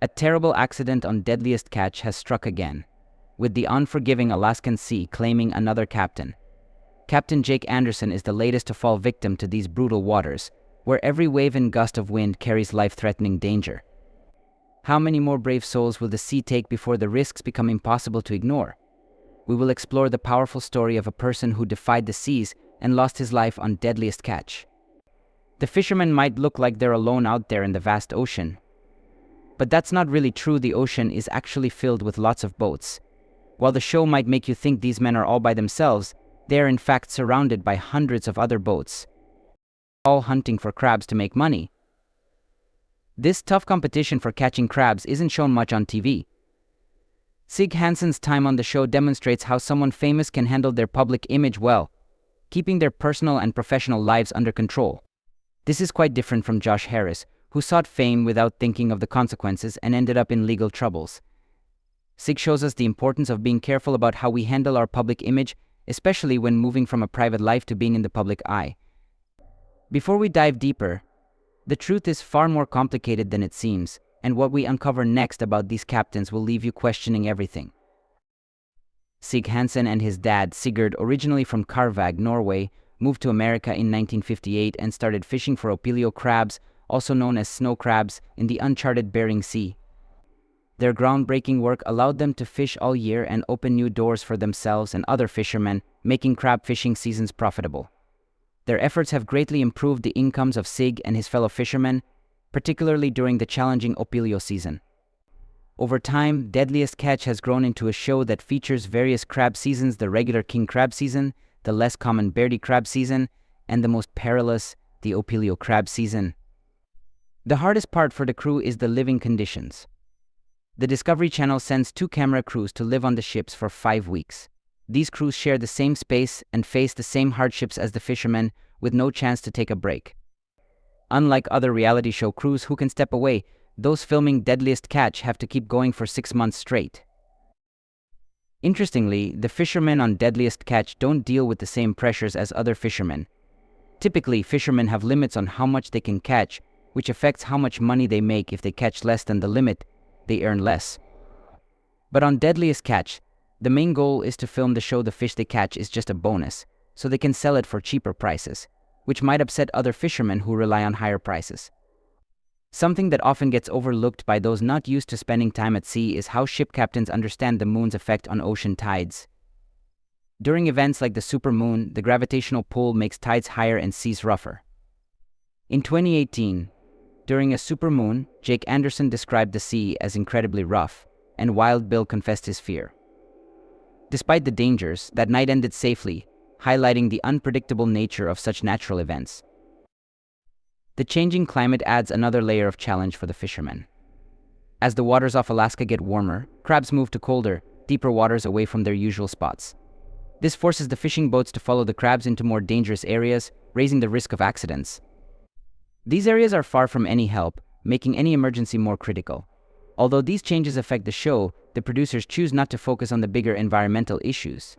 A terrible accident on Deadliest Catch has struck again, with the unforgiving Alaskan Sea claiming another captain. Captain Jake Anderson is the latest to fall victim to these brutal waters, where every wave and gust of wind carries life-threatening danger. How many more brave souls will the sea take before the risks become impossible to ignore? We will explore the powerful story of a person who defied the seas and lost his life on Deadliest Catch. The fishermen might look like they're alone out there in the vast ocean, but that's not really true. The ocean is actually filled with lots of boats. While the show might make you think these men are all by themselves, they are in fact surrounded by hundreds of other boats, all hunting for crabs to make money. This tough competition for catching crabs isn't shown much on TV. Sig Hansen's time on the show demonstrates how someone famous can handle their public image well, keeping their personal and professional lives under control. This is quite different from Josh Harris, who sought fame without thinking of the consequences and ended up in legal troubles. Sig shows us the importance of being careful about how we handle our public image, especially when moving from a private life to being in the public eye. Before we dive deeper, the truth is far more complicated than it seems, and what we uncover next about these captains will leave you questioning everything. Sig Hansen and his dad, Sigurd, originally from Karvag, Norway, moved to America in 1958 and started fishing for opilio crabs, also known as snow crabs, in the uncharted Bering Sea. Their groundbreaking work allowed them to fish all year and open new doors for themselves and other fishermen, making crab fishing seasons profitable. Their efforts have greatly improved the incomes of Sig and his fellow fishermen, particularly during the challenging opilio season. Over time, Deadliest Catch has grown into a show that features various crab seasons: the regular king crab season, the less common Berdy crab season, and the most perilous, the opilio crab season. The hardest part for the crew is the living conditions. The Discovery Channel sends 2 camera crews to live on the ships for 5 weeks. These crews share the same space and face the same hardships as the fishermen, with no chance to take a break. Unlike other reality show crews who can step away, those filming Deadliest Catch have to keep going for 6 months straight. Interestingly, the fishermen on Deadliest Catch don't deal with the same pressures as other fishermen. Typically, fishermen have limits on how much they can catch, which affects how much money they make. If they catch less than the limit, they earn less. But on Deadliest Catch, the main goal is to film the show. The fish they catch is just a bonus, so they can sell it for cheaper prices, which might upset other fishermen who rely on higher prices. Something that often gets overlooked by those not used to spending time at sea is how ship captains understand the moon's effect on ocean tides. During events like the supermoon, the gravitational pull makes tides higher and seas rougher. In 2018, during a supermoon, Jake Anderson described the sea as incredibly rough, and Wild Bill confessed his fear. Despite the dangers, that night ended safely, highlighting the unpredictable nature of such natural events. The changing climate adds another layer of challenge for the fishermen. As the waters off Alaska get warmer, crabs move to colder, deeper waters away from their usual spots. This forces the fishing boats to follow the crabs into more dangerous areas, raising the risk of accidents. These areas are far from any help, making any emergency more critical. Although these changes affect the show, the producers choose not to focus on the bigger environmental issues.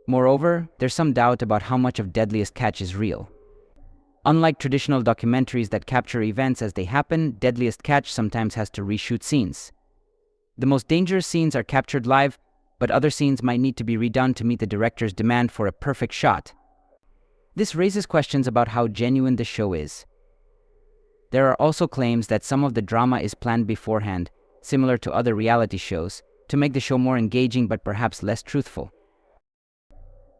Moreover, there's some doubt about how much of Deadliest Catch is real. Unlike traditional documentaries that capture events as they happen, Deadliest Catch sometimes has to reshoot scenes. The most dangerous scenes are captured live, but other scenes might need to be redone to meet the director's demand for a perfect shot. This raises questions about how genuine the show is. There are also claims that some of the drama is planned beforehand, similar to other reality shows, to make the show more engaging but perhaps less truthful.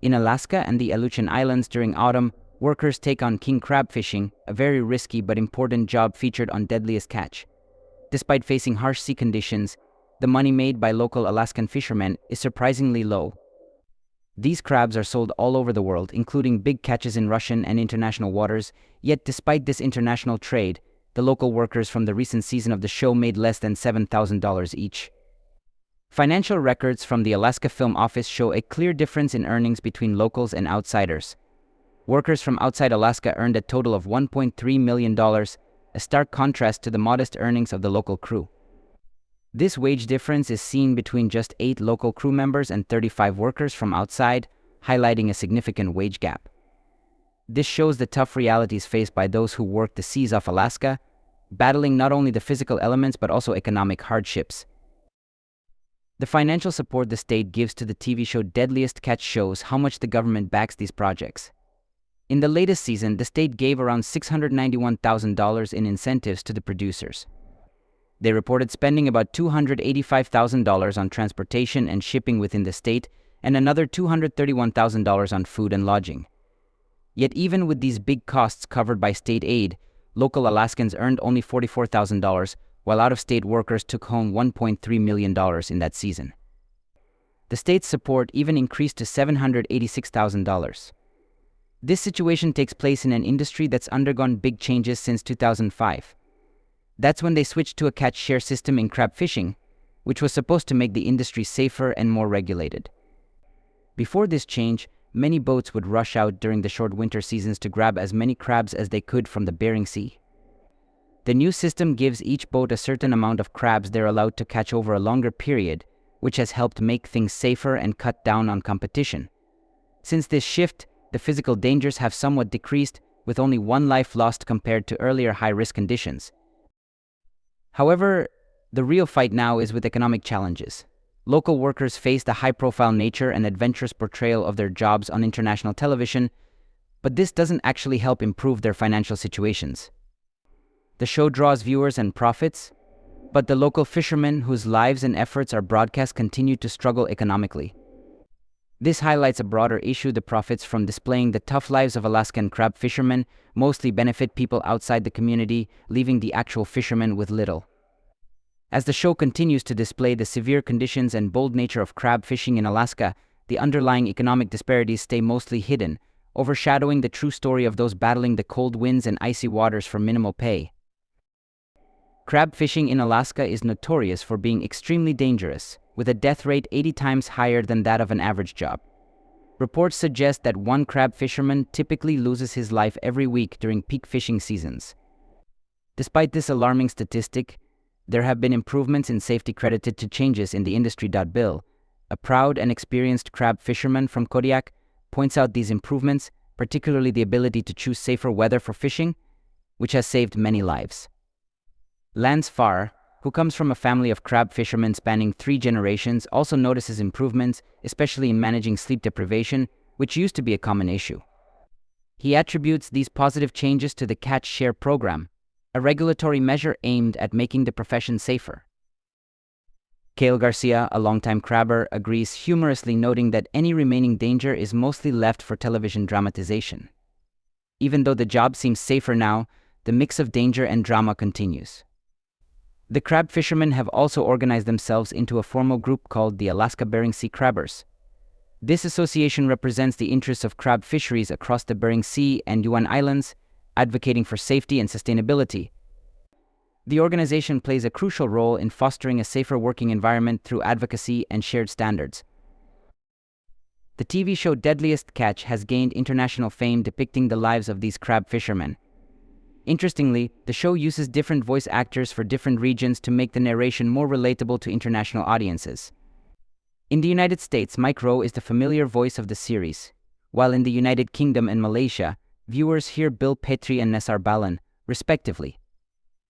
In Alaska and the Aleutian Islands during autumn, workers take on king crab fishing, a very risky but important job featured on Deadliest Catch. Despite facing harsh sea conditions, the money made by local Alaskan fishermen is surprisingly low. These crabs are sold all over the world, including big catches in Russian and international waters, yet despite this international trade, the local workers from the recent season of the show made less than $7,000 each. Financial records from the Alaska Film Office show a clear difference in earnings between locals and outsiders. Workers from outside Alaska earned a total of $1.3 million, a stark contrast to the modest earnings of the local crew. This wage difference is seen between just 8 local crew members and 35 workers from outside, highlighting a significant wage gap. This shows the tough realities faced by those who work the seas off Alaska, battling not only the physical elements but also economic hardships. The financial support the state gives to the TV show Deadliest Catch shows how much the government backs these projects. In the latest season, the state gave around $691,000 in incentives to the producers. They reported spending about $285,000 on transportation and shipping within the state and another $231,000 on food and lodging. Yet even with these big costs covered by state aid, local Alaskans earned only $44,000, while out-of-state workers took home $1.3 million in that season. The state's support even increased to $786,000. This situation takes place in an industry that's undergone big changes since 2005. That's when they switched to a catch share system in crab fishing, which was supposed to make the industry safer and more regulated. Before this change, many boats would rush out during the short winter seasons to grab as many crabs as they could from the Bering Sea. The new system gives each boat a certain amount of crabs they're allowed to catch over a longer period, which has helped make things safer and cut down on competition. Since this shift, the physical dangers have somewhat decreased, with only one life lost compared to earlier high-risk conditions. However, the real fight now is with economic challenges. Local workers face the high-profile nature and adventurous portrayal of their jobs on international television, but this doesn't actually help improve their financial situations. The show draws viewers and profits, but the local fishermen whose lives and efforts are broadcast continue to struggle economically. This highlights a broader issue. The profits from displaying the tough lives of Alaskan crab fishermen mostly benefit people outside the community, leaving the actual fishermen with little. As the show continues to display the severe conditions and bold nature of crab fishing in Alaska, the underlying economic disparities stay mostly hidden, overshadowing the true story of those battling the cold winds and icy waters for minimal pay. Crab fishing in Alaska is notorious for being extremely dangerous, with a death rate 80 times higher than that of an average job. Reports suggest that one crab fisherman typically loses his life every week during peak fishing seasons. Despite this alarming statistic, there have been improvements in safety credited to changes in the industry. Bill, a proud and experienced crab fisherman from Kodiak, points out these improvements, particularly the ability to choose safer weather for fishing, which has saved many lives. Lance Farr, who comes from a family of crab fishermen spanning 3 generations, also notices improvements, especially in managing sleep deprivation, which used to be a common issue. He attributes these positive changes to the Catch Share program, a regulatory measure aimed at making the profession safer. Cale Garcia, a longtime crabber, agrees, humorously noting that any remaining danger is mostly left for television dramatization. Even though the job seems safer now, the mix of danger and drama continues. The crab fishermen have also organized themselves into a formal group called the Alaska Bering Sea Crabbers. This association represents the interests of crab fisheries across the Bering Sea and Yuan Islands, advocating for safety and sustainability. The organization plays a crucial role in fostering a safer working environment through advocacy and shared standards. The TV show Deadliest Catch has gained international fame, depicting the lives of these crab fishermen. Interestingly, the show uses different voice actors for different regions to make the narration more relatable to international audiences. In the United States, Mike Rowe is the familiar voice of the series, while in the United Kingdom and Malaysia, viewers hear Bill Petrie and Nessar Balan, respectively.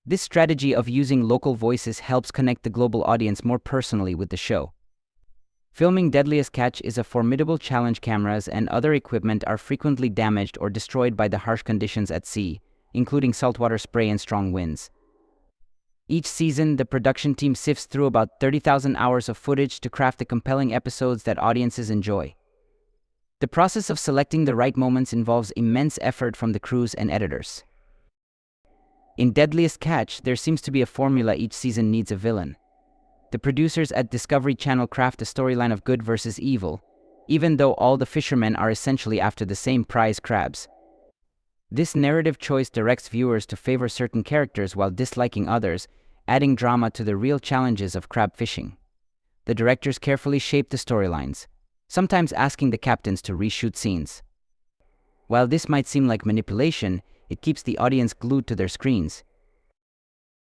This strategy of using local voices helps connect the global audience more personally with the show. Filming Deadliest Catch is a formidable challenge. Cameras and other equipment are frequently damaged or destroyed by the harsh conditions at sea, including saltwater spray and strong winds. Each season, the production team sifts through about 30,000 hours of footage to craft the compelling episodes that audiences enjoy. The process of selecting the right moments involves immense effort from the crews and editors. In Deadliest Catch, there seems to be a formula: each season needs a villain. The producers at Discovery Channel craft a storyline of good versus evil, even though all the fishermen are essentially after the same prize crabs. This narrative choice directs viewers to favor certain characters while disliking others, adding drama to the real challenges of crab fishing. The directors carefully shape the storylines, sometimes asking the captains to reshoot scenes. While this might seem like manipulation, it keeps the audience glued to their screens,